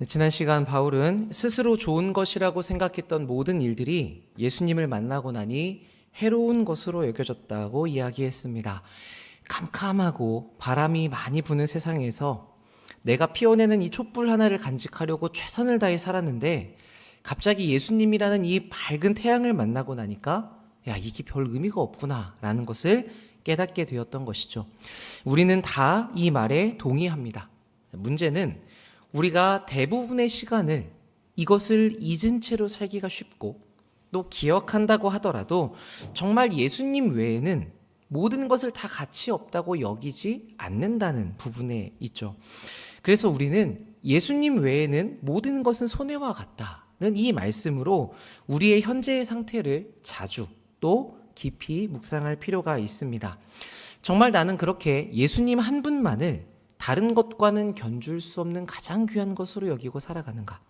지난 시간 바울은 스스로 좋은 것이라고 생각했던 모든 일들이 예수님을 만나고 나니 해로운 것으로 여겨졌다고 이야기했습니다. 캄캄하고 바람이 많이 부는 세상에서 내가 피워내는 이 촛불 하나를 간직하려고 최선을 다해 살았는데 갑자기 예수님이라는 이 밝은 태양을 만나고 나니까 이게 별 의미가 없구나 라는 것을 깨닫게 되었던 것이죠. 우리는 다 이 말에 동의합니다. 문제는 우리가 대부분의 시간을 이것을 잊은 채로 살기가 쉽고 또 기억한다고 하더라도 정말 예수님 외에는 모든 것을 다 가치 없다고 여기지 않는다는 부분에 있죠. 그래서 우리는 예수님 외에는 모든 것은 손해와 같다는 이 말씀으로 우리의 현재의 상태를 자주 또 깊이 묵상할 필요가 있습니다. 정말 나는 그렇게 예수님 한 분만을 다른 것과는 견줄 수 없는 가장 귀한 것으로 여기고 살아가는가?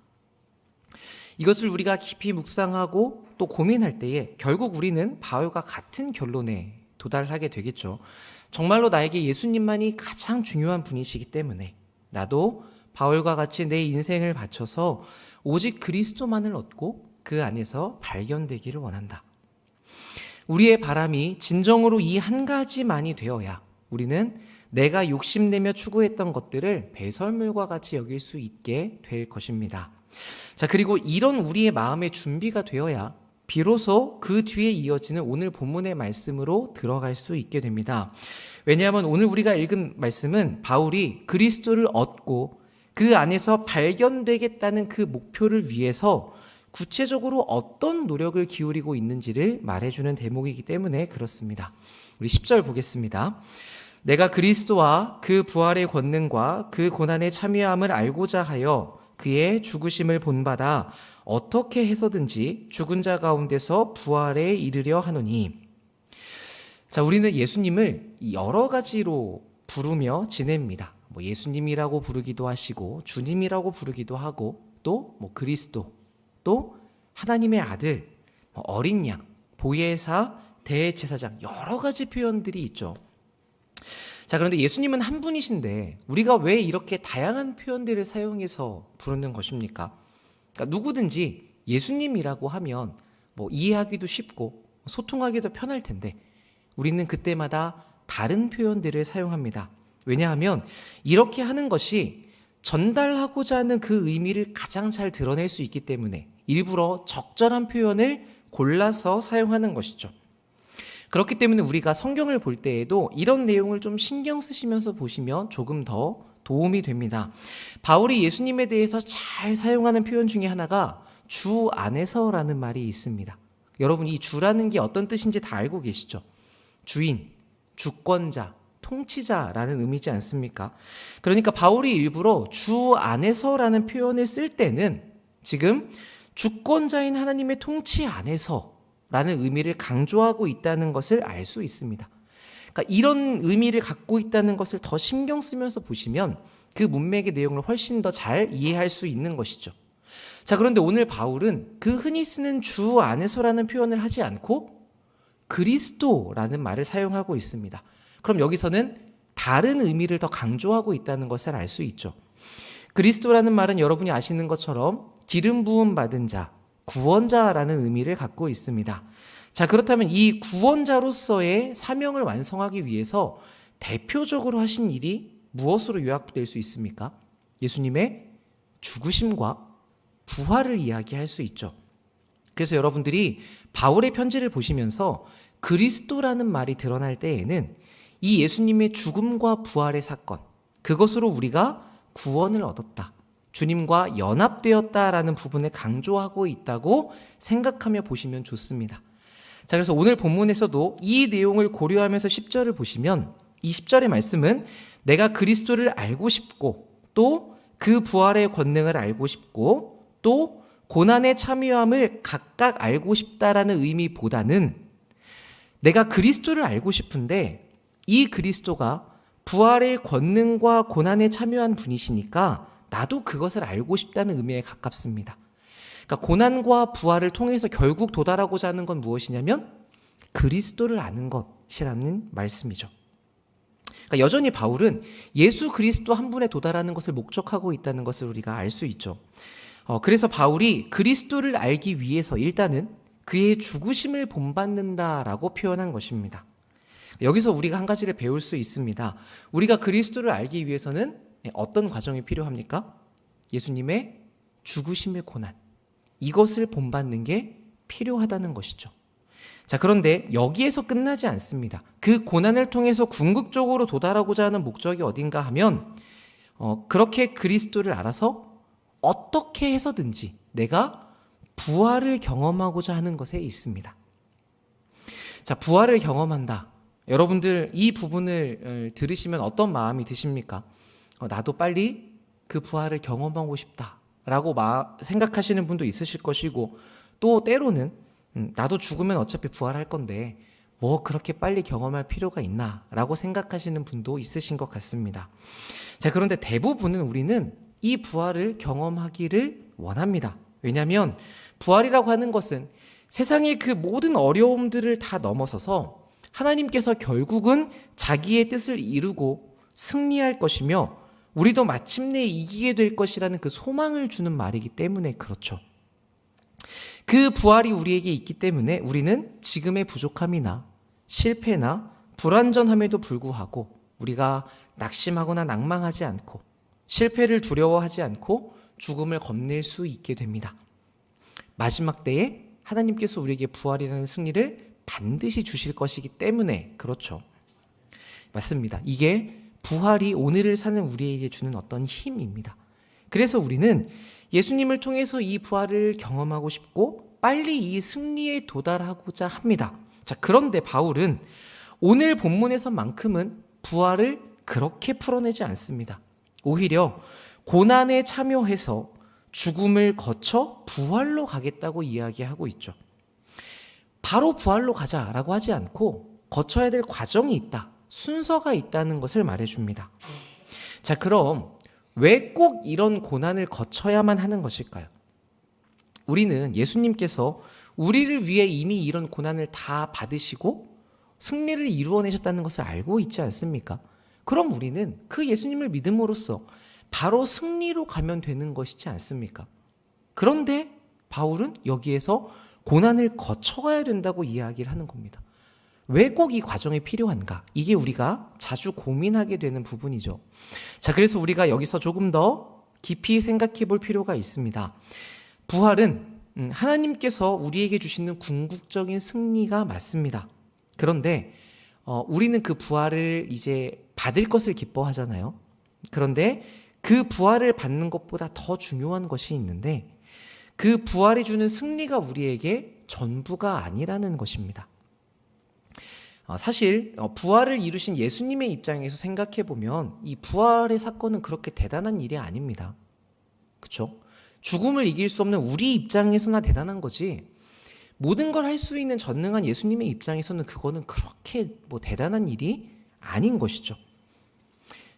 이것을 우리가 깊이 묵상하고 또 고민할 때에 결국 우리는 바울과 같은 결론에 도달하게 되겠죠. 정말로 나에게 예수님만이 가장 중요한 분이시기 때문에 나도 바울과 같이 내 인생을 바쳐서 오직 그리스도만을 얻고 그 안에서 발견되기를 원한다. 우리의 바람이 진정으로 이 한 가지만이 되어야 우리는 내가 욕심내며 추구했던 것들을 배설물과 같이 여길 수 있게 될 것입니다. 자, 그리고 이런 우리의 마음의 준비가 되어야 비로소 그 뒤에 이어지는 오늘 본문의 말씀으로 들어갈 수 있게 됩니다. 왜냐하면 오늘 우리가 읽은 말씀은 바울이 그리스도를 얻고 그 안에서 발견되겠다는 그 목표를 위해서 구체적으로 어떤 노력을 기울이고 있는지를 말해주는 대목이기 때문에 그렇습니다. 우리 10절 보겠습니다. 내가 그리스도와 그 부활의 권능과 그 고난의 참여함을 알고자 하여 그의 죽으심을 본받아 어떻게 해서든지 죽은 자 가운데서 부활에 이르려 하노니. 자, 우리는 예수님을 여러 가지로 부르며 지냅니다. 예수님이라고 부르기도 하시고 주님이라고 부르기도 하고 또 그리스도, 또 하나님의 아들, 어린 양, 보혜사, 대제사장, 여러 가지 표현들이 있죠. 자, 그런데 예수님은 한 분이신데 우리가 왜 이렇게 다양한 표현들을 사용해서 부르는 것입니까? 그러니까 누구든지 예수님이라고 하면 이해하기도 쉽고 소통하기도 편할 텐데 우리는 그때마다 다른 표현들을 사용합니다. 왜냐하면 이렇게 하는 것이 전달하고자 하는 그 의미를 가장 잘 드러낼 수 있기 때문에 일부러 적절한 표현을 골라서 사용하는 것이죠. 그렇기 때문에 우리가 성경을 볼 때에도 이런 내용을 좀 신경 쓰시면서 보시면 조금 더 도움이 됩니다. 바울이 예수님에 대해서 잘 사용하는 표현 중에 하나가 주 안에서라는 말이 있습니다. 여러분, 이 주라는 게 어떤 뜻인지 다 알고 계시죠? 주인, 주권자, 통치자라는 의미지 않습니까? 그러니까 바울이 일부러 주 안에서라는 표현을 쓸 때는 지금 주권자인 하나님의 통치 안에서 라는 의미를 강조하고 있다는 것을 알 수 있습니다. 그러니까 이런 의미를 갖고 있다는 것을 더 신경 쓰면서 보시면 그 문맥의 내용을 훨씬 더 잘 이해할 수 있는 것이죠. 자, 그런데 오늘 바울은 그 흔히 쓰는 주 안에서라는 표현을 하지 않고 그리스도라는 말을 사용하고 있습니다. 그럼 여기서는 다른 의미를 더 강조하고 있다는 것을 알 수 있죠. 그리스도라는 말은 여러분이 아시는 것처럼 기름 부음 받은 자, 구원자라는 의미를 갖고 있습니다. 자, 그렇다면 이 구원자로서의 사명을 완성하기 위해서 대표적으로 하신 일이 무엇으로 요약될 수 있습니까? 예수님의 죽으심과 부활을 이야기할 수 있죠. 그래서 여러분들이 바울의 편지를 보시면서 그리스도라는 말이 드러날 때에는 이 예수님의 죽음과 부활의 사건, 그것으로 우리가 구원을 얻었다, 주님과 연합되었다라는 부분을 강조하고 있다고 생각하며 보시면 좋습니다. 자, 그래서 오늘 본문에서도 이 내용을 고려하면서 10절을 보시면 이 10절의 말씀은 내가 그리스도를 알고 싶고 또 그 부활의 권능을 알고 싶고 또 고난의 참여함을 각각 알고 싶다라는 의미보다는 내가 그리스도를 알고 싶은데 이 그리스도가 부활의 권능과 고난에 참여한 분이시니까 나도 그것을 알고 싶다는 의미에 가깝습니다. 그러니까 고난과 부활을 통해서 결국 도달하고자 하는 건 무엇이냐면 그리스도를 아는 것이라는 말씀이죠. 그러니까 여전히 바울은 예수 그리스도 한 분에 도달하는 것을 목적하고 있다는 것을 우리가 알 수 있죠. 그래서 바울이 그리스도를 알기 위해서 일단은 그의 죽으심을 본받는다라고 표현한 것입니다. 여기서 우리가 한 가지를 배울 수 있습니다. 우리가 그리스도를 알기 위해서는 어떤 과정이 필요합니까? 예수님의 죽으심의 고난, 이것을 본받는 게 필요하다는 것이죠. 자, 그런데 여기에서 끝나지 않습니다. 그 고난을 통해서 궁극적으로 도달하고자 하는 목적이 어딘가 하면 그렇게 그리스도를 알아서 어떻게 해서든지 내가 부활을 경험하고자 하는 것에 있습니다. 자, 부활을 경험한다. 여러분들 이 부분을 들으시면 어떤 마음이 드십니까? 나도 빨리 그 부활을 경험하고 싶다라고 생각하시는 분도 있으실 것이고, 또 때로는 나도 죽으면 어차피 부활할 건데 뭐 그렇게 빨리 경험할 필요가 있나 라고 생각하시는 분도 있으신 것 같습니다. 자, 그런데 대부분은 우리는 이 부활을 경험하기를 원합니다. 왜냐하면 부활이라고 하는 것은 세상의 그 모든 어려움들을 다 넘어서서 하나님께서 결국은 자기의 뜻을 이루고 승리할 것이며 우리도 마침내 이기게 될 것이라는 그 소망을 주는 말이기 때문에 그렇죠. 그 부활이 우리에게 있기 때문에 우리는 지금의 부족함이나 실패나 불완전함에도 불구하고 우리가 낙심하거나 낭망하지 않고 실패를 두려워하지 않고 죽음을 겁낼 수 있게 됩니다. 마지막 때에 하나님께서 우리에게 부활이라는 승리를 반드시 주실 것이기 때문에 그렇죠. 맞습니다. 이게 부활이 오늘을 사는 우리에게 주는 어떤 힘입니다. 그래서 우리는 예수님을 통해서 이 부활을 경험하고 싶고 빨리 이 승리에 도달하고자 합니다. 자, 그런데 바울은 오늘 본문에서만큼은 부활을 그렇게 풀어내지 않습니다. 오히려 고난에 참여해서 죽음을 거쳐 부활로 가겠다고 이야기하고 있죠. 바로 부활로 가자라고 하지 않고 거쳐야 될 과정이 있다, 순서가 있다는 것을 말해줍니다. 자, 그럼 왜 꼭 이런 고난을 거쳐야만 하는 것일까요? 우리는 예수님께서 우리를 위해 이미 이런 고난을 다 받으시고 승리를 이루어내셨다는 것을 알고 있지 않습니까? 그럼 우리는 그 예수님을 믿음으로써 바로 승리로 가면 되는 것이지 않습니까? 그런데 바울은 여기에서 고난을 거쳐가야 된다고 이야기를 하는 겁니다. 왜 꼭 이 과정이 필요한가? 이게 우리가 자주 고민하게 되는 부분이죠. 자, 그래서 우리가 여기서 조금 더 깊이 생각해 볼 필요가 있습니다. 부활은 하나님께서 우리에게 주시는 궁극적인 승리가 맞습니다. 그런데 우리는 그 부활을 이제 받을 것을 기뻐하잖아요. 그런데 그 부활을 받는 것보다 더 중요한 것이 있는데 그 부활이 주는 승리가 우리에게 전부가 아니라는 것입니다. 사실 부활을 이루신 예수님의 입장에서 생각해 보면 이 부활의 사건은 그렇게 대단한 일이 아닙니다. 그렇죠? 죽음을 이길 수 없는 우리 입장에서나 대단한 거지 모든 걸 할 수 있는 전능한 예수님의 입장에서는 그거는 그렇게 대단한 일이 아닌 것이죠.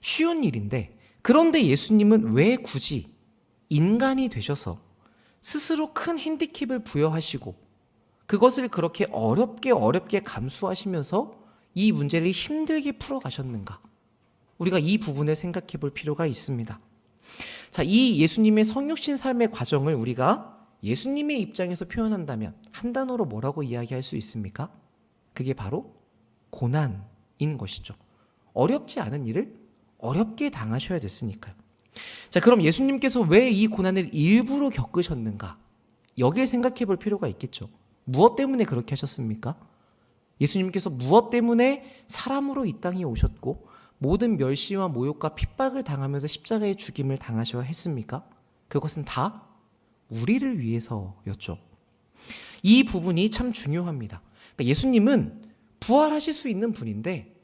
쉬운 일인데, 그런데 예수님은 왜 굳이 인간이 되셔서 스스로 큰 핸디캡을 부여하시고 그것을 그렇게 어렵게 감수하시면서 이 문제를 힘들게 풀어가셨는가? 우리가 이 부분을 생각해 볼 필요가 있습니다. 자, 이 예수님의 성육신 삶의 과정을 우리가 예수님의 입장에서 표현한다면 한 단어로 뭐라고 이야기할 수 있습니까? 그게 바로 고난인 것이죠. 어렵지 않은 일을 어렵게 당하셔야 됐으니까요. 자, 그럼 예수님께서 왜 이 고난을 일부러 겪으셨는가? 여길 생각해 볼 필요가 있겠죠. 무엇 때문에 그렇게 하셨습니까? 예수님께서 무엇 때문에 사람으로 이 땅에 오셨고 모든 멸시와 모욕과 핍박을 당하면서 십자가의 죽임을 당하셔야 했습니까? 그것은 다 우리를 위해서였죠. 이 부분이 참 중요합니다. 그러니까 예수님은 부활하실 수 있는 분인데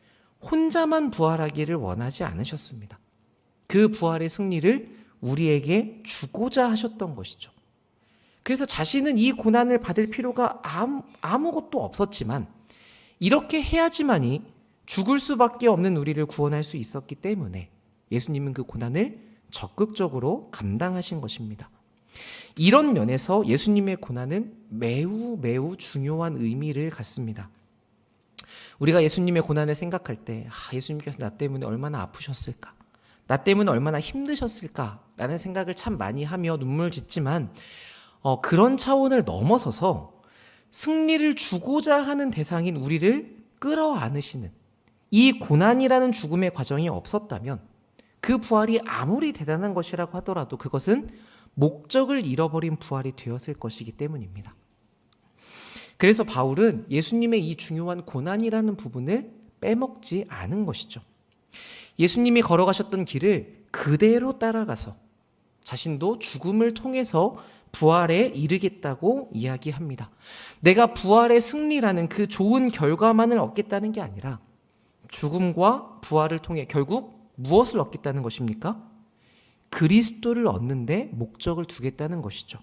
혼자만 부활하기를 원하지 않으셨습니다. 그 부활의 승리를 우리에게 주고자 하셨던 것이죠. 그래서 자신은 이 고난을 받을 필요가 아무것도 없었지만 이렇게 해야지만이 죽을 수밖에 없는 우리를 구원할 수 있었기 때문에 예수님은 그 고난을 적극적으로 감당하신 것입니다. 이런 면에서 예수님의 고난은 매우 중요한 의미를 갖습니다. 우리가 예수님의 고난을 생각할 때 예수님께서 나 때문에 얼마나 아프셨을까? 나 때문에 얼마나 힘드셨을까라는 생각을 참 많이 하며 눈물 짓지만 그런 차원을 넘어서서 승리를 주고자 하는 대상인 우리를 끌어안으시는 이 고난이라는 죽음의 과정이 없었다면 그 부활이 아무리 대단한 것이라고 하더라도 그것은 목적을 잃어버린 부활이 되었을 것이기 때문입니다. 그래서 바울은 예수님의 이 중요한 고난이라는 부분을 빼먹지 않은 것이죠. 예수님이 걸어가셨던 길을 그대로 따라가서 자신도 죽음을 통해서 부활에 이르겠다고 이야기합니다. 내가 부활의 승리라는 그 좋은 결과만을 얻겠다는 게 아니라 죽음과 부활을 통해 결국 무엇을 얻겠다는 것입니까? 그리스도를 얻는데 목적을 두겠다는 것이죠.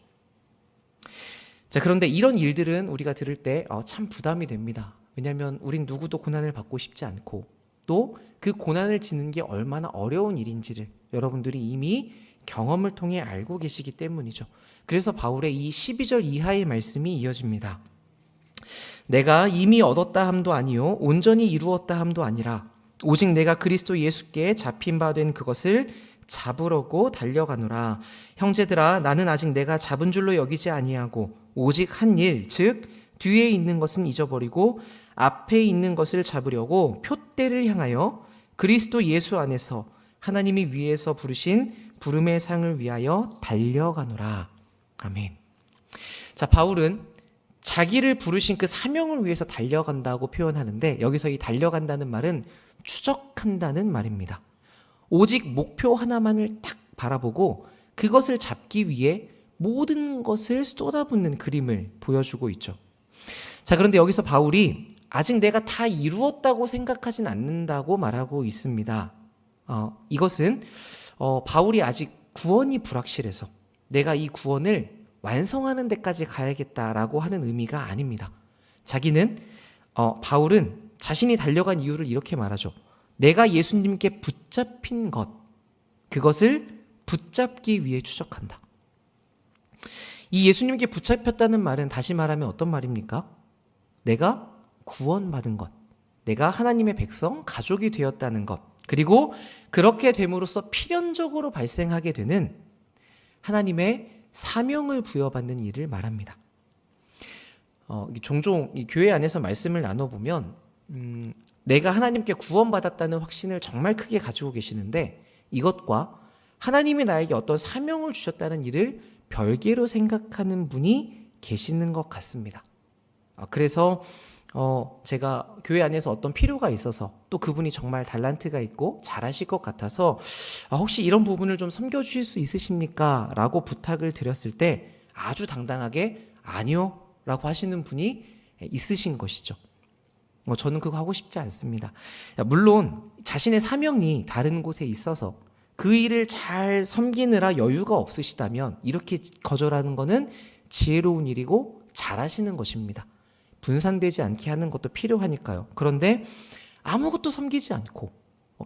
자, 그런데 이런 일들은 우리가 들을 때 참 부담이 됩니다. 왜냐하면 우린 누구도 고난을 받고 싶지 않고 또 그 고난을 지는 게 얼마나 어려운 일인지를 여러분들이 이미 경험을 통해 알고 계시기 때문이죠. 그래서 바울의 이 12절 이하의 말씀이 이어집니다. 내가 이미 얻었다 함도 아니요 온전히 이루었다 함도 아니라 오직 내가 그리스도 예수께 잡힌 바 된 그것을 잡으려고 달려가노라. 형제들아, 나는 아직 내가 잡은 줄로 여기지 아니하고 오직 한 일, 즉 뒤에 있는 것은 잊어버리고 앞에 있는 것을 잡으려고 표대를 향하여 그리스도 예수 안에서 하나님이 위에서 부르신 부름의 상을 위하여 달려가노라. 아멘. 자, 바울은 자기를 부르신 그 사명을 위해서 달려간다고 표현하는데 여기서 이 달려간다는 말은 추적한다는 말입니다. 오직 목표 하나만을 딱 바라보고 그것을 잡기 위해 모든 것을 쏟아붓는 그림을 보여주고 있죠. 자, 그런데 여기서 바울이 아직 내가 다 이루었다고 생각하진 않는다고 말하고 있습니다. 이것은 바울이 아직 구원이 불확실해서 내가 이 구원을 완성하는 데까지 가야겠다라고 하는 의미가 아닙니다. 바울은 자신이 달려간 이유를 이렇게 말하죠. 내가 예수님께 붙잡힌 것, 그것을 붙잡기 위해 추적한다. 이 예수님께 붙잡혔다는 말은 다시 말하면 어떤 말입니까? 내가 구원받은 것, 내가 하나님의 백성, 가족이 되었다는 것, 그리고 그렇게 됨으로써 필연적으로 발생하게 되는 하나님의 사명을 부여받는 일을 말합니다. 종종 이 교회 안에서 말씀을 나눠보면 내가 하나님께 구원받았다는 확신을 정말 크게 가지고 계시는데 이것과 하나님이 나에게 어떤 사명을 주셨다는 일을 별개로 생각하는 분이 계시는 것 같습니다. 그래서 제가 교회 안에서 어떤 필요가 있어서 또 그분이 정말 달란트가 있고 잘하실 것 같아서 혹시 이런 부분을 좀 섬겨주실 수 있으십니까? 라고 부탁을 드렸을 때 아주 당당하게 아니요 라고 하시는 분이 있으신 것이죠. 저는 그거 하고 싶지 않습니다. 물론 자신의 사명이 다른 곳에 있어서 그 일을 잘 섬기느라 여유가 없으시다면 이렇게 거절하는 것은 지혜로운 일이고 잘하시는 것입니다. 분산되지 않게 하는 것도 필요하니까요. 그런데 아무것도 섬기지 않고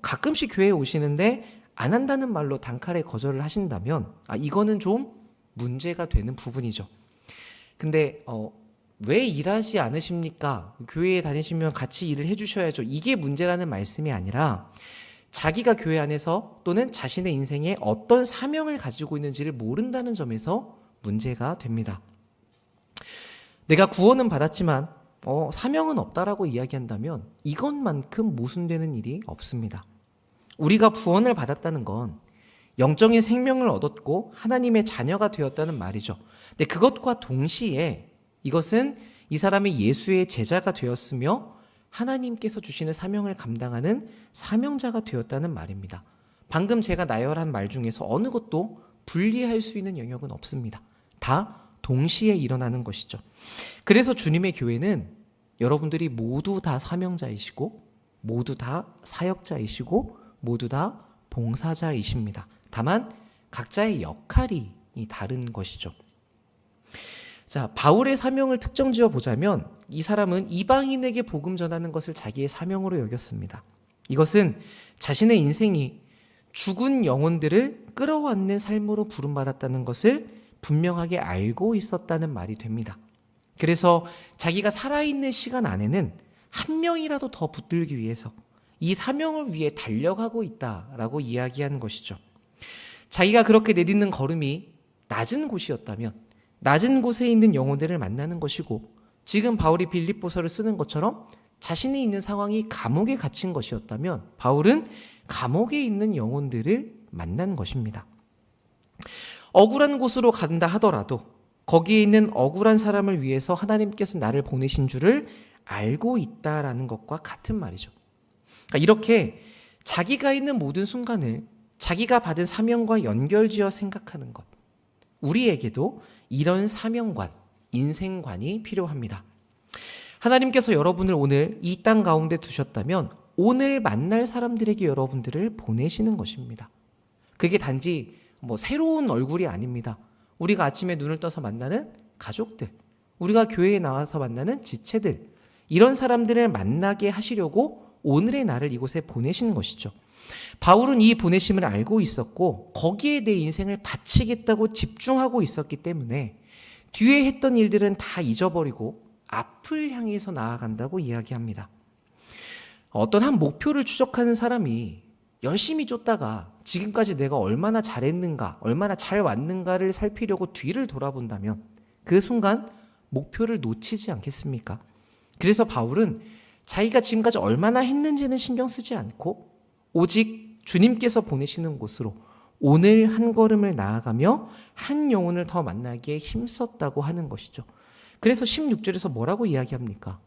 가끔씩 교회에 오시는데 안 한다는 말로 단칼에 거절을 하신다면 이거는 좀 문제가 되는 부분이죠. 근데 왜 일하지 않으십니까? 교회에 다니시면 같이 일을 해주셔야죠. 이게 문제라는 말씀이 아니라 자기가 교회 안에서 또는 자신의 인생에 어떤 사명을 가지고 있는지를 모른다는 점에서 문제가 됩니다. 내가 구원은 받았지만 사명은 없다라고 이야기한다면 이것만큼 모순되는 일이 없습니다. 우리가 구원을 받았다는 건 영적인 생명을 얻었고 하나님의 자녀가 되었다는 말이죠. 근데 그것과 동시에 이것은 이 사람이 예수의 제자가 되었으며 하나님께서 주시는 사명을 감당하는 사명자가 되었다는 말입니다. 방금 제가 나열한 말 중에서 어느 것도 분리할 수 있는 영역은 없습니다. 다 동시에 일어나는 것이죠. 그래서 주님의 교회는 여러분들이 모두 다 사명자이시고 모두 다 사역자이시고 모두 다 봉사자이십니다. 다만 각자의 역할이 다른 것이죠. 자, 바울의 사명을 특정지어 보자면 이 사람은 이방인에게 복음 전하는 것을 자기의 사명으로 여겼습니다. 이것은 자신의 인생이 죽은 영혼들을 끌어안는 삶으로 부름받았다는 것을 분명하게 알고 있었다는 말이 됩니다. 그래서 자기가 살아있는 시간 안에는 한 명이라도 더 붙들기 위해서 이 사명을 위해 달려가고 있다라고 이야기하는 것이죠. 자기가 그렇게 내딛는 걸음이 낮은 곳이었다면 낮은 곳에 있는 영혼들을 만나는 것이고, 지금 바울이 빌립보서를 쓰는 것처럼 자신이 있는 상황이 감옥에 갇힌 것이었다면 바울은 감옥에 있는 영혼들을 만난 것입니다. 억울한 곳으로 간다 하더라도 거기에 있는 억울한 사람을 위해서 하나님께서 나를 보내신 줄을 알고 있다라는 것과 같은 말이죠. 그러니까 이렇게 자기가 있는 모든 순간을 자기가 받은 사명과 연결지어 생각하는 것, 우리에게도 이런 사명관, 인생관이 필요합니다. 하나님께서 여러분을 오늘 이 땅 가운데 두셨다면 오늘 만날 사람들에게 여러분들을 보내시는 것입니다. 그게 단지 새로운 얼굴이 아닙니다. 우리가 아침에 눈을 떠서 만나는 가족들, 우리가 교회에 나와서 만나는 지체들, 이런 사람들을 만나게 하시려고 오늘의 나를 이곳에 보내신 것이죠. 바울은 이 보내심을 알고 있었고 거기에 내 인생을 바치겠다고 집중하고 있었기 때문에 뒤에 했던 일들은 다 잊어버리고 앞을 향해서 나아간다고 이야기합니다. 어떤 한 목표를 추적하는 사람이 열심히 쫓다가 지금까지 내가 얼마나 잘했는가, 얼마나 잘 왔는가를 살피려고 뒤를 돌아본다면 그 순간 목표를 놓치지 않겠습니까? 그래서 바울은 자기가 지금까지 얼마나 했는지는 신경 쓰지 않고 오직 주님께서 보내시는 곳으로 오늘 한 걸음을 나아가며 한 영혼을 더 만나기에 힘썼다고 하는 것이죠. 그래서 16절에서 뭐라고 이야기합니까?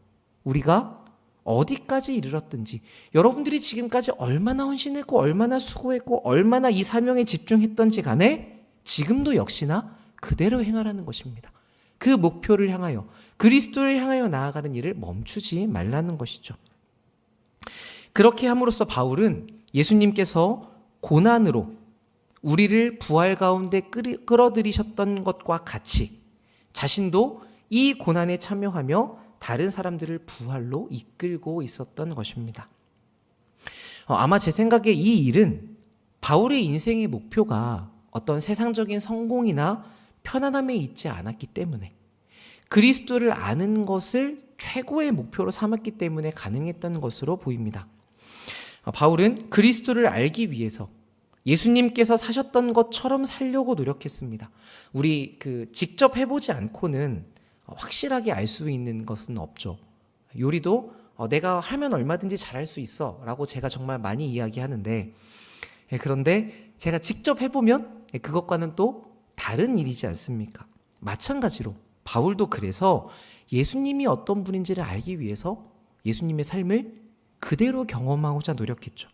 우리가 어디까지 이르렀든지, 여러분들이 지금까지 얼마나 헌신했고 얼마나 수고했고 얼마나 이 사명에 집중했던지 간에 지금도 역시나 그대로 행하라는 것입니다. 그 목표를 향하여, 그리스도를 향하여 나아가는 일을 멈추지 말라는 것이죠. 그렇게 함으로써 바울은 예수님께서 고난으로 우리를 부활 가운데 끌어들이셨던 것과 같이 자신도 이 고난에 참여하며 다른 사람들을 부활로 이끌고 있었던 것입니다. 아마 제 생각에 이 일은 바울의 인생의 목표가 어떤 세상적인 성공이나 편안함에 있지 않았기 때문에, 그리스도를 아는 것을 최고의 목표로 삼았기 때문에 가능했던 것으로 보입니다. 바울은 그리스도를 알기 위해서 예수님께서 사셨던 것처럼 살려고 노력했습니다. 우리 직접 해보지 않고는 확실하게 알 수 있는 것은 없죠. 요리도 내가 하면 얼마든지 잘할 수 있어 라고 제가 정말 많이 이야기하는데, 그런데 제가 직접 해보면 그것과는 또 다른 일이지 않습니까? 마찬가지로 바울도 그래서 예수님이 어떤 분인지를 알기 위해서 예수님의 삶을 그대로 경험하고자 노력했죠.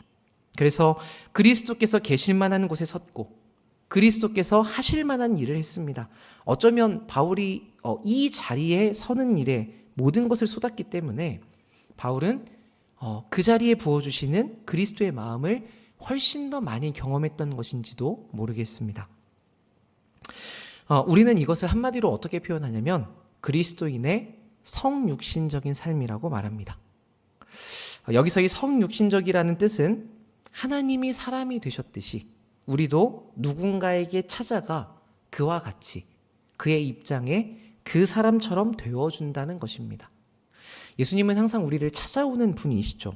그래서 그리스도께서 계실 만한 곳에 섰고 그리스도께서 하실 만한 일을 했습니다. 어쩌면 바울이 이 자리에 서는 일에 모든 것을 쏟았기 때문에 바울은 그 자리에 부어주시는 그리스도의 마음을 훨씬 더 많이 경험했던 것인지도 모르겠습니다. 우리는 이것을 한마디로 어떻게 표현하냐면 그리스도인의 성육신적인 삶이라고 말합니다. 여기서 이 성육신적이라는 뜻은 하나님이 사람이 되셨듯이 우리도 누군가에게 찾아가 그와 같이 그의 입장에 그 사람처럼 되어준다는 것입니다. 예수님은 항상 우리를 찾아오는 분이시죠.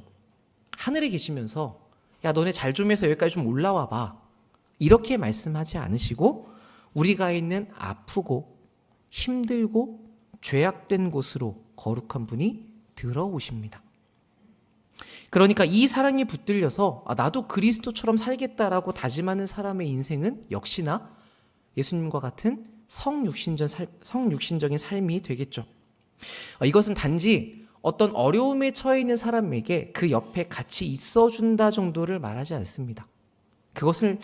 하늘에 계시면서 야 너네 잘 좀 해서 여기까지 좀 올라와 봐, 이렇게 말씀하지 않으시고 우리가 있는 아프고 힘들고 죄악된 곳으로 거룩한 분이 들어오십니다. 그러니까 이 사랑에 붙들려서 나도 그리스도처럼 살겠다라고 다짐하는 사람의 인생은 역시나 예수님과 같은 성육신적인 삶이 되겠죠. 이것은 단지 어떤 어려움에 처해 있는 사람에게 그 옆에 같이 있어준다 정도를 말하지 않습니다. 그것을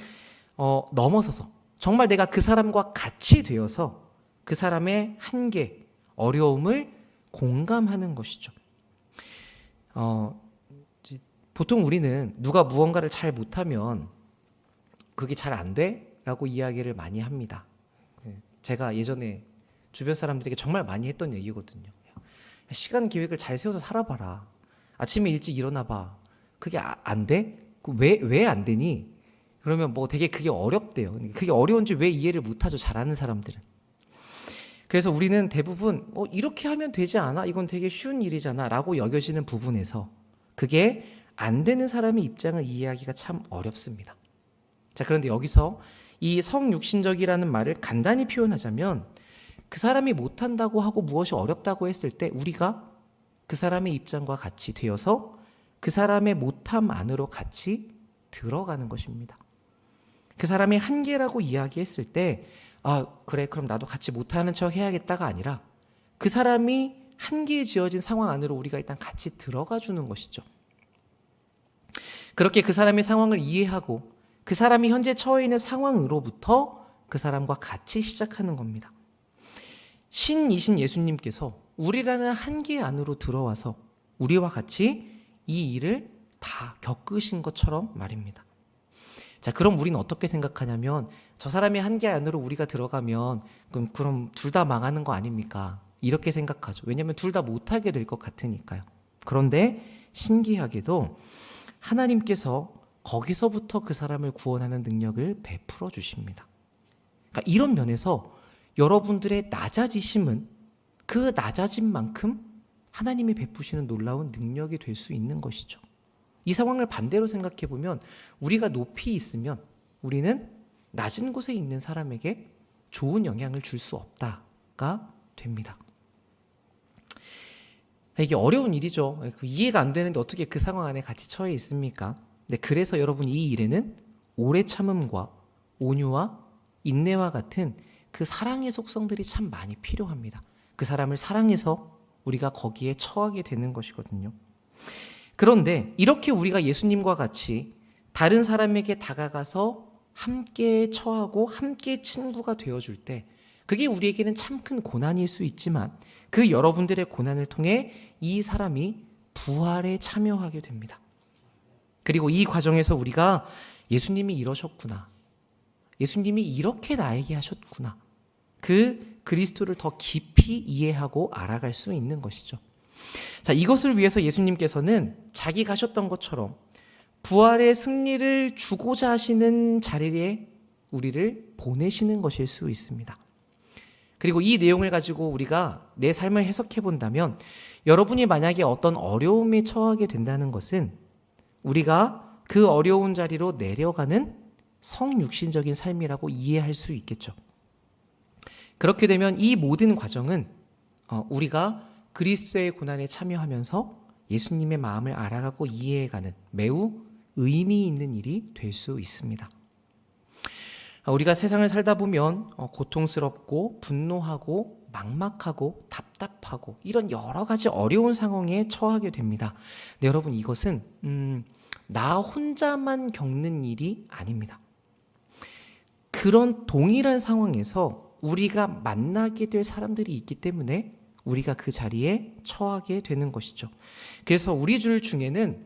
넘어서서 정말 내가 그 사람과 같이 되어서 그 사람의 한계, 어려움을 공감하는 것이죠. 보통 우리는 누가 무언가를 잘 못하면 그게 잘 안 돼? 라고 이야기를 많이 합니다. 제가 예전에 주변 사람들에게 정말 많이 했던 얘기거든요. 시간 계획을 잘 세워서 살아봐라. 아침에 일찍 일어나봐. 그게 안 돼? 왜 안 되니? 그러면 되게 그게 어렵대요. 그게 어려운지 왜 이해를 못하죠, 잘하는 사람들은. 그래서 우리는 대부분 이렇게 하면 되지 않아? 이건 되게 쉬운 일이잖아 라고 여겨지는 부분에서 그게 안 되는 사람의 입장을 이해하기가 참 어렵습니다. 자, 그런데 여기서 이 성육신적이라는 말을 간단히 표현하자면 그 사람이 못한다고 하고 무엇이 어렵다고 했을 때 우리가 그 사람의 입장과 같이 되어서 그 사람의 못함 안으로 같이 들어가는 것입니다. 그 사람의 한계라고 이야기했을 때 그래 그럼 나도 같이 못하는 척 해야겠다가 아니라 그 사람이 한계에 지어진 상황 안으로 우리가 일단 같이 들어가 주는 것이죠. 그렇게 그 사람의 상황을 이해하고 그 사람이 현재 처해 있는 상황으로부터 그 사람과 같이 시작하는 겁니다. 신이신 예수님께서 우리라는 한계 안으로 들어와서 우리와 같이 이 일을 다 겪으신 것처럼 말입니다. 자, 그럼 우리는 어떻게 생각하냐면 저 사람의 한계 안으로 우리가 들어가면 그럼 둘 다 망하는 거 아닙니까? 이렇게 생각하죠. 왜냐하면 둘 다 못하게 될 것 같으니까요. 그런데 신기하게도 하나님께서 거기서부터 그 사람을 구원하는 능력을 베풀어 주십니다. 그러니까 이런 면에서 여러분들의 낮아지심은 그 낮아진 만큼 하나님이 베푸시는 놀라운 능력이 될 수 있는 것이죠. 이 상황을 반대로 생각해 보면 우리가 높이 있으면 우리는 낮은 곳에 있는 사람에게 좋은 영향을 줄 수 없다가 됩니다. 이게 어려운 일이죠. 이해가 안 되는데 어떻게 그 상황 안에 같이 처해 있습니까? 네, 그래서 여러분 이 일에는 오래 참음과 온유와 인내와 같은 그 사랑의 속성들이 참 많이 필요합니다. 그 사람을 사랑해서 우리가 거기에 처하게 되는 것이거든요. 그런데 이렇게 우리가 예수님과 같이 다른 사람에게 다가가서 함께 처하고 함께 친구가 되어줄 때 그게 우리에게는 참 큰 고난일 수 있지만 그 여러분들의 고난을 통해 이 사람이 부활에 참여하게 됩니다. 그리고 이 과정에서 우리가 예수님이 이러셨구나. 예수님이 이렇게 나에게 하셨구나. 그 그리스도를 더 깊이 이해하고 알아갈 수 있는 것이죠. 자, 이것을 위해서 예수님께서는 자기 가셨던 것처럼 부활의 승리를 주고자 하시는 자리에 우리를 보내시는 것일 수 있습니다. 그리고 이 내용을 가지고 우리가 내 삶을 해석해 본다면 여러분이 만약에 어떤 어려움에 처하게 된다는 것은 우리가 그 어려운 자리로 내려가는 성육신적인 삶이라고 이해할 수 있겠죠. 그렇게 되면 이 모든 과정은 우리가 그리스도의 고난에 참여하면서 예수님의 마음을 알아가고 이해해가는 매우 의미 있는 일이 될 수 있습니다. 우리가 세상을 살다 보면 고통스럽고 분노하고 막막하고 답답하고 이런 여러 가지 어려운 상황에 처하게 됩니다. 근데 여러분 이것은 나 혼자만 겪는 일이 아닙니다. 그런 동일한 상황에서 우리가 만나게 될 사람들이 있기 때문에 우리가 그 자리에 처하게 되는 것이죠. 그래서 우리 줄 중에는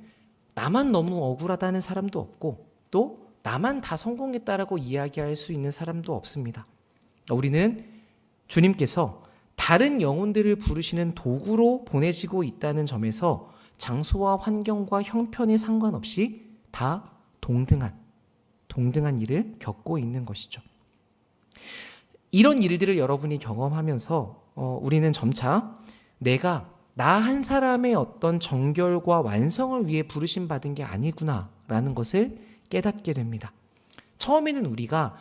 나만 너무 억울하다는 사람도 없고 또 나만 다 성공했다라고 이야기할 수 있는 사람도 없습니다. 우리는 주님께서 다른 영혼들을 부르시는 도구로 보내지고 있다는 점에서 장소와 환경과 형편에 상관없이 다 동등한 일을 겪고 있는 것이죠. 이런 일들을 여러분이 경험하면서 우리는 점차 내가 나 한 사람의 어떤 정결과 완성을 위해 부르심 받은 게 아니구나라는 것을 깨닫게 됩니다. 처음에는 우리가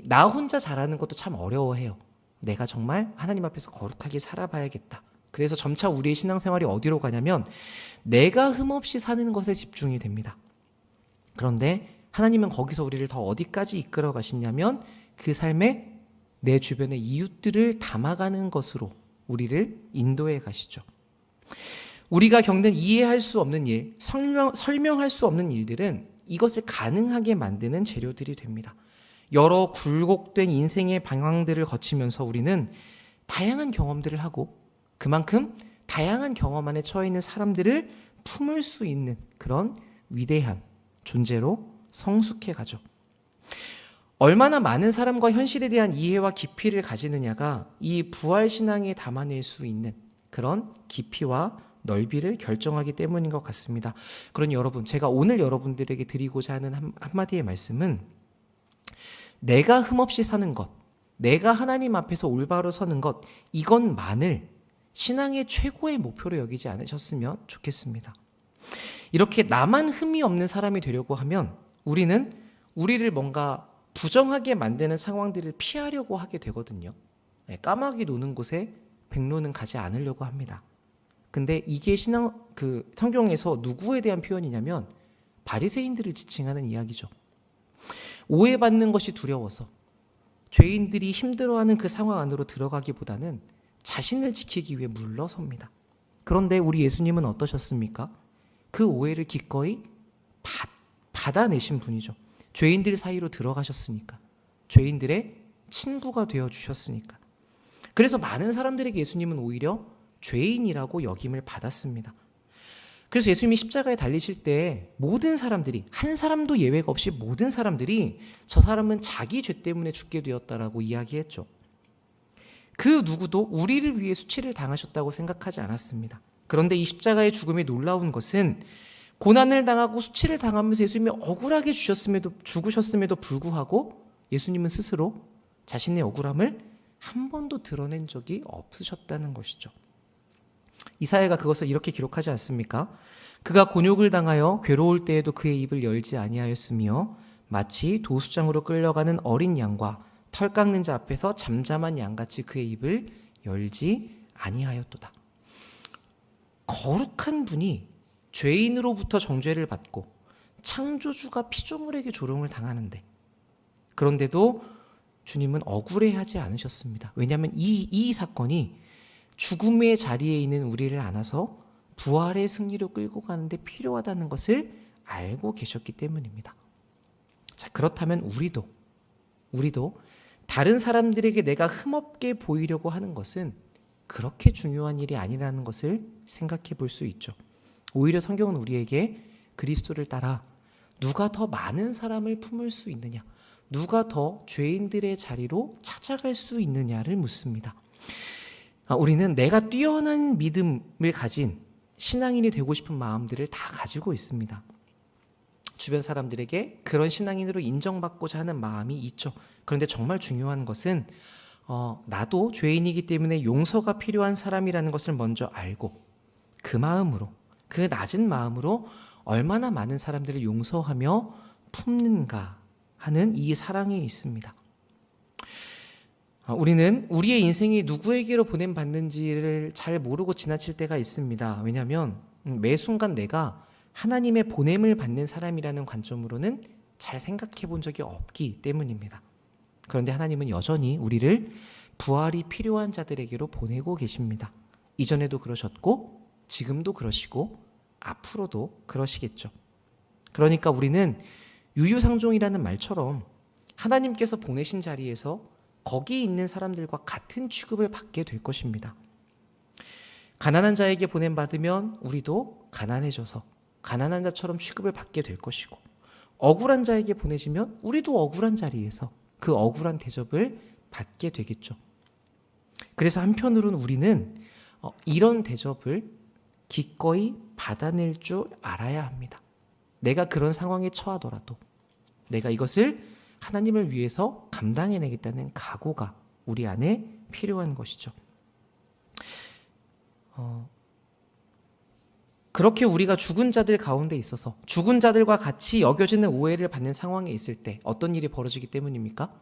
나 혼자 잘하는 것도 참 어려워해요. 내가 정말 하나님 앞에서 거룩하게 살아봐야겠다. 그래서 점차 우리의 신앙생활이 어디로 가냐면 내가 흠없이 사는 것에 집중이 됩니다. 그런데 하나님은 거기서 우리를 더 어디까지 이끌어 가시냐면 그 삶에 내 주변의 이웃들을 담아가는 것으로 우리를 인도해 가시죠. 우리가 겪는 이해할 수 없는 일, 설명할 수 없는 일들은 이것을 가능하게 만드는 재료들이 됩니다. 여러 굴곡된 인생의 방향들을 거치면서 우리는 다양한 경험들을 하고 그만큼 다양한 경험 안에 처해 있는 사람들을 품을 수 있는 그런 위대한 존재로 성숙해 가죠. 얼마나 많은 사람과 현실에 대한 이해와 깊이를 가지느냐가 이 부활신앙에 담아낼 수 있는 그런 깊이와 넓이를 결정하기 때문인 것 같습니다. 그러니 여러분, 제가 오늘 여러분들에게 드리고자 하는 한마디의 말씀은 내가 흠없이 사는 것, 내가 하나님 앞에서 올바로 서는 것, 이것만을 신앙의 최고의 목표로 여기지 않으셨으면 좋겠습니다. 이렇게 나만 흠이 없는 사람이 되려고 하면 우리는 우리를 뭔가 부정하게 만드는 상황들을 피하려고 하게 되거든요. 까마귀 노는 곳에 백로는 가지 않으려고 합니다. 근데 이게 성경에서 누구에 대한 표현이냐면 바리새인들을 지칭하는 이야기죠. 오해받는 것이 두려워서 죄인들이 힘들어하는 그 상황 안으로 들어가기보다는 자신을 지키기 위해 물러섭니다. 그런데 우리 예수님은 어떠셨습니까? 그 오해를 기꺼이 받아내신 분이죠. 죄인들 사이로 들어가셨으니까. 죄인들의 친구가 되어주셨으니까. 그래서 많은 사람들에게 예수님은 오히려 죄인이라고 여김을 받았습니다. 그래서 예수님이 십자가에 달리실 때 모든 사람들이, 한 사람도 예외가 없이 모든 사람들이 저 사람은 자기 죄 때문에 죽게 되었다라고 이야기했죠. 그 누구도 우리를 위해 수치를 당하셨다고 생각하지 않았습니다. 그런데 이 십자가의 죽음이 놀라운 것은 고난을 당하고 수치를 당하면서 예수님이 억울하게 죽으셨음에도 불구하고 예수님은 스스로 자신의 억울함을 한 번도 드러낸 적이 없으셨다는 것이죠. 이사야가 그것을 이렇게 기록하지 않습니까? 그가 곤욕을 당하여 괴로울 때에도 그의 입을 열지 아니하였으며 마치 도수장으로 끌려가는 어린 양과 털 깎는 자 앞에서 잠잠한 양같이 그의 입을 열지 아니하였도다. 거룩한 분이 죄인으로부터 정죄를 받고 창조주가 피조물에게 조롱을 당하는데, 그런데도 주님은 억울해하지 않으셨습니다. 왜냐하면 이 사건이 죽음의 자리에 있는 우리를 안아서 부활의 승리로 끌고 가는데 필요하다는 것을 알고 계셨기 때문입니다. 자, 그렇다면 우리도 다른 사람들에게 내가 흠없게 보이려고 하는 것은 그렇게 중요한 일이 아니라는 것을 생각해 볼 수 있죠. 오히려 성경은 우리에게 그리스도를 따라 누가 더 많은 사람을 품을 수 있느냐, 누가 더 죄인들의 자리로 찾아갈 수 있느냐를 묻습니다. 우리는 내가 뛰어난 믿음을 가진 신앙인이 되고 싶은 마음들을 다 가지고 있습니다. 주변 사람들에게 그런 신앙인으로 인정받고자 하는 마음이 있죠. 그런데 정말 중요한 것은 나도 죄인이기 때문에 용서가 필요한 사람이라는 것을 먼저 알고 그 마음으로, 그 낮은 마음으로 얼마나 많은 사람들을 용서하며 품는가 하는 이 사랑에 있습니다. 우리는 우리의 인생이 누구에게로 보냄받는지를 잘 모르고 지나칠 때가 있습니다. 왜냐하면 매 순간 내가 하나님의 보냄을 받는 사람이라는 관점으로는 잘 생각해 본 적이 없기 때문입니다. 그런데 하나님은 여전히 우리를 부활이 필요한 자들에게로 보내고 계십니다. 이전에도 그러셨고 지금도 그러시고 앞으로도 그러시겠죠. 그러니까 우리는 유유상종이라는 말처럼 하나님께서 보내신 자리에서 거기 있는 사람들과 같은 취급을 받게 될 것입니다. 가난한 자에게 보냄받으면 우리도 가난해져서 가난한 자처럼 취급을 받게 될 것이고, 억울한 자에게 보내시면 우리도 억울한 자리에서 그 억울한 대접을 받게 되겠죠. 그래서 한편으로는 우리는 이런 대접을 기꺼이 받아낼 줄 알아야 합니다. 내가 그런 상황에 처하더라도 내가 이것을 하나님을 위해서 감당해내겠다는 각오가 우리 안에 필요한 것이죠. 그렇게 우리가 죽은 자들 가운데 있어서 죽은 자들과 같이 여겨지는 오해를 받는 상황에 있을 때 어떤 일이 벌어지기 때문입니까?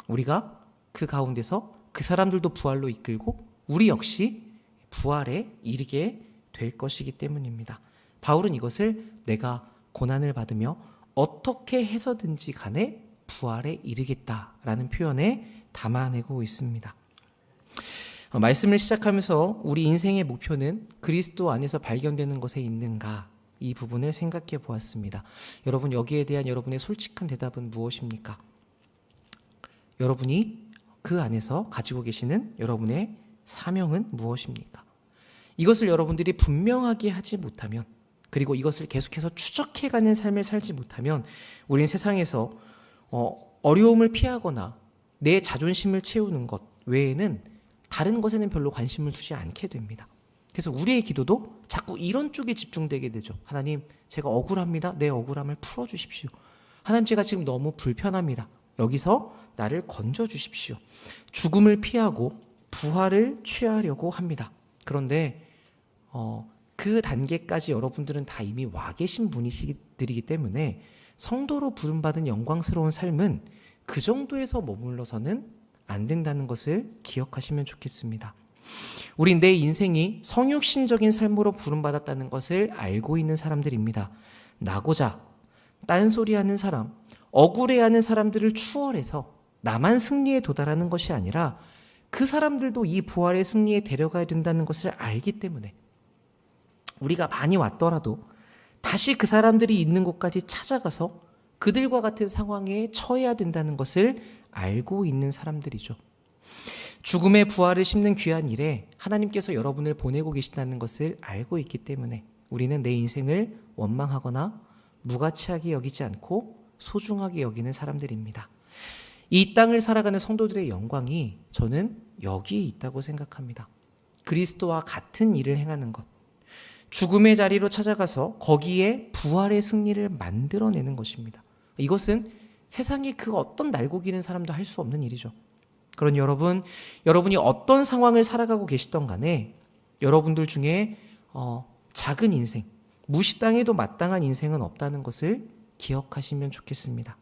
우리가 그 가운데서 그 사람들도 부활로 이끌고 우리 역시 부활에 이르게 될 것이기 때문입니다. 바울은 이것을 내가 고난을 받으며 어떻게 해서든지 간에 부활에 이르겠다라는 표현에 담아내고 있습니다. 말씀을 시작하면서 우리 인생의 목표는 그리스도 안에서 발견되는 것에 있는가, 이 부분을 생각해 보았습니다. 여러분, 여기에 대한 여러분의 솔직한 대답은 무엇입니까? 여러분이 그 안에서 가지고 계시는 여러분의 사명은 무엇입니까? 이것을 여러분들이 분명하게 하지 못하면, 그리고 이것을 계속해서 추적해가는 삶을 살지 못하면 우리는 세상에서 어려움을 피하거나 내 자존심을 채우는 것 외에는 다른 것에는 별로 관심을 두지 않게 됩니다. 그래서 우리의 기도도 자꾸 이런 쪽에 집중되게 되죠. 하나님, 제가 억울합니다. 내 억울함을 풀어주십시오. 하나님, 제가 지금 너무 불편합니다. 여기서 나를 건져 주십시오. 죽음을 피하고 부활을 취하려고 합니다. 그런데 그 단계까지 여러분들은 다 이미 와 계신 분이시기 때문에 성도로 부름받은 영광스러운 삶은 그 정도에서 머물러서는 안 된다는 것을 기억하시면 좋겠습니다. 우린 내 인생이 성육신적인 삶으로 부름받았다는 것을 알고 있는 사람들입니다. 나고자, 딴소리하는 사람, 억울해하는 사람들을 추월해서 나만 승리에 도달하는 것이 아니라 그 사람들도 이 부활의 승리에 데려가야 된다는 것을 알기 때문에 우리가 많이 왔더라도 다시 그 사람들이 있는 곳까지 찾아가서 그들과 같은 상황에 처해야 된다는 것을 알고 있는 사람들이죠. 죽음의 부활을 심는 귀한 일에 하나님께서 여러분을 보내고 계시다는 것을 알고 있기 때문에 우리는 내 인생을 원망하거나 무가치하게 여기지 않고 소중하게 여기는 사람들입니다. 이 땅을 살아가는 성도들의 영광이 저는 여기에 있다고 생각합니다. 그리스도와 같은 일을 행하는 것, 죽음의 자리로 찾아가서 거기에 부활의 승리를 만들어내는 것입니다. 이것은 세상에 그 어떤 날고기는 사람도 할 수 없는 일이죠. 그러니 여러분이 어떤 상황을 살아가고 계시던 간에 여러분들 중에 작은 인생, 무시당해도 마땅한 인생은 없다는 것을 기억하시면 좋겠습니다.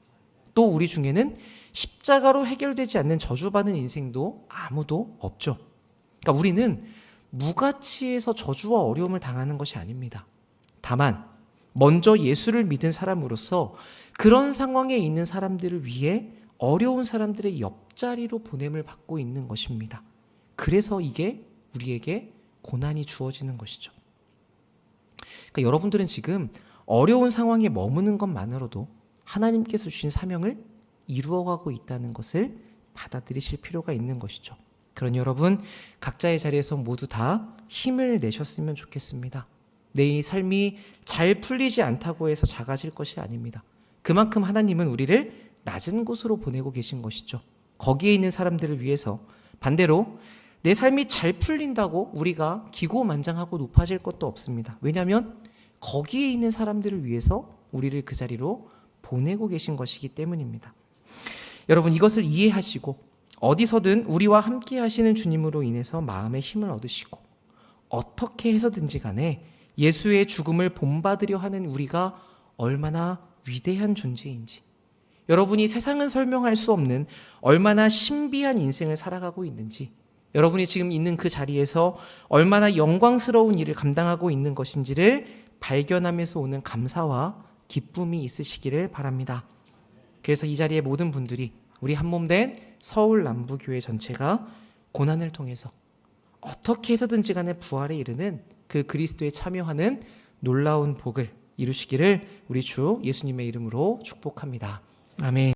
또 우리 중에는 십자가로 해결되지 않는 저주받은 인생도 아무도 없죠. 그러니까 우리는 무가치에서 저주와 어려움을 당하는 것이 아닙니다. 다만 먼저 예수를 믿은 사람으로서 그런 상황에 있는 사람들을 위해 어려운 사람들의 옆자리로 보냄을 받고 있는 것입니다. 그래서 이게 우리에게 고난이 주어지는 것이죠. 그러니까 여러분들은 지금 어려운 상황에 머무는 것만으로도 하나님께서 주신 사명을 이루어가고 있다는 것을 받아들이실 필요가 있는 것이죠. 그러니 여러분 각자의 자리에서 모두 다 힘을 내셨으면 좋겠습니다. 내 삶이 잘 풀리지 않다고 해서 작아질 것이 아닙니다. 그만큼 하나님은 우리를 낮은 곳으로 보내고 계신 것이죠. 거기에 있는 사람들을 위해서 반대로 내 삶이 잘 풀린다고 우리가 기고만장하고 높아질 것도 없습니다. 왜냐하면 거기에 있는 사람들을 위해서 우리를 그 자리로 보내고 계신 것이기 때문입니다. 여러분 이것을 이해하시고 어디서든 우리와 함께 하시는 주님으로 인해서 마음의 힘을 얻으시고 어떻게 해서든지 간에 예수의 죽음을 본받으려 하는 우리가 얼마나 위대한 존재인지, 여러분이 세상은 설명할 수 없는 얼마나 신비한 인생을 살아가고 있는지, 여러분이 지금 있는 그 자리에서 얼마나 영광스러운 일을 감당하고 있는 것인지를 발견하면서 오는 감사와 기쁨이 있으시기를 바랍니다. 그래서 이 자리에 모든 분들이 우리 한몸된 서울 남부교회 전체가 고난을 통해서 어떻게 해서든지 간에 부활에 이르는 그 그리스도에 참여하는 놀라운 복을 이루시기를 우리 주 예수님의 이름으로 축복합니다. 아멘.